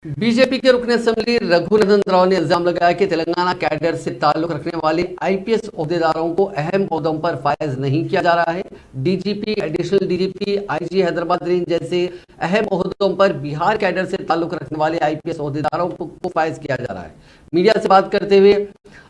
BJP के रुकन assembly Raghunandan Rao ने इल्जाम लगाया कि तेलंगाना कैडर से ताल्लुक रखने वाले आईपीएस ओहदेदारों को अहम ओहदों पर फायज नहीं किया जा रहा है। DGP, additional DGP, IG Hyderabad range जैसे अहम ओहदों पर बिहार कैडर से ताल्लुक रखने वाले आईपीएस ओहदेदारों को फायज किया जा रहा है। मीडिया से बात करते हुए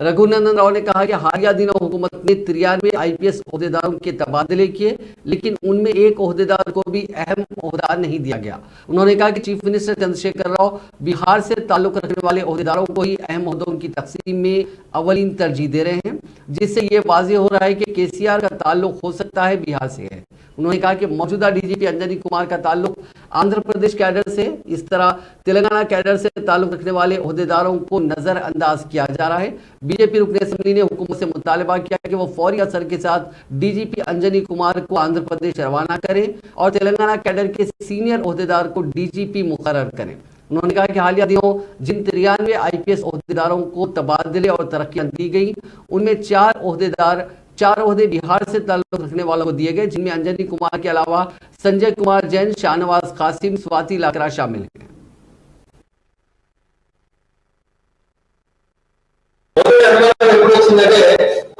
रघुनंदन राव ने कहा कि हालिया दिनों हुकूमत ने 93 आईपीएस ओहदेदारों के तबादले किए, लेकिन उनमें एक ओहदेदार को भी अहम ओहदा नहीं दिया गया। उन्होंने कहा कि चीफ मिनिस्टर चंद्रशेखर राव बिहार से ताल्लुक रखने वाले ओहदेदारों को ही अहम ओहदों की तकसीम में अवलीन तरजीह दे रहे हैं, जिससे ये वाज़ेह हो रहा है कि केसीआर का ताल्लुक हो सकता है बिहार से है। उन्होंने कहा कि मौजूदा डीजीपी अंजनी कुमार का ताल्लुक आंध्र प्रदेश कैडर से, इस तरह तेलंगाना कैडर से ताल्लुक रखने वाले ओहदेदारों को नजरअंदाज किया जा रहा है। बीजेपी रुकन असेंबली ने हुकूमत से मुतालबा किया कि वो फौरी असर के साथ डीजीपी अंजनी कुमार को आंध्र प्रदेश रवाना करें और तेलंगाना कैडर के सीनियर ओहदेदार को डीजीपी मुकर्रर करें। उन्होंने कहा कि हालिया दिनों जिन 93 आईपीएस ओहदेदारों को तबादले और तरक्कियां दी गई, उनमें 4 ओहदे बिहार से ताल्लुक रखने वालों को दिए गए, जिनमें अंजनी कुमार के अलावा संजय कुमार जैन, शाहनवाज कासिम, स्वाति लाकरा शामिल हैं।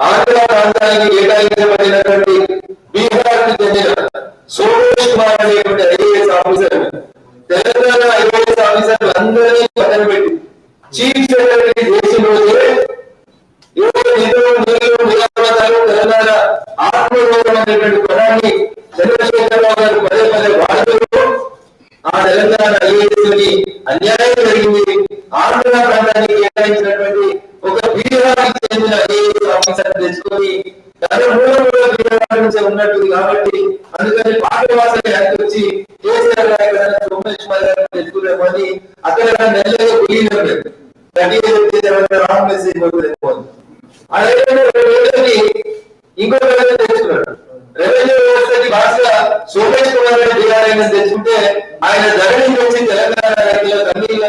ఆంధ్ర ప్రాంతానికి కేటాయించబడినటువంటి బీహార్కి చెందిన సోమేష్ కుమార్ అనేటువంటి ఐఏఎస్ ఆఫీసర్ తెలంగాణ ఐఏఎస్ ఆఫీసర్లు అందరినీ పక్కన పెట్టి చీఫ్ సెక్రటరీ చేసిన రోజే తెలంగాణ ఆత్మగౌరవం అనేటువంటి పదాన్ని చంద్రశేఖర్ రావు గారు పదే పదే వాడుతూ ఆ తెలంగాణ ఐఏఎస్ ని అన్యాయం జరిగింది, ఆంధ్ర ప్రాంతానికి కేటాయించినటువంటి ఒక బీహార్కి చెందిన ఐఏఎస్ ఆఫీసర్ తెచ్చుకొని తన మూలంలో బీహార్ నుంచి ఉన్నట్టుంది కాబట్టి అందుకని పాఠ్యవాసన యాక్ట్ వచ్చి కేసీఆర్ గారు సోమేష్ కుమార్ గారు తెచ్చుకున్నామని అక్కడ నెలలో గులీనప్పుడు రాంగ్ మెసేజ్ అలాగే ఇంకొక తెచ్చుకున్నాడు. రెవెన్యూ వ్యవస్థకి భాషగా సోమేష్ కుమార్ గారు బీఆర్ఐ తెచ్చుకుంటే ఆయన ధరణి వచ్చి తెలంగాణ కన్నీళ్ళ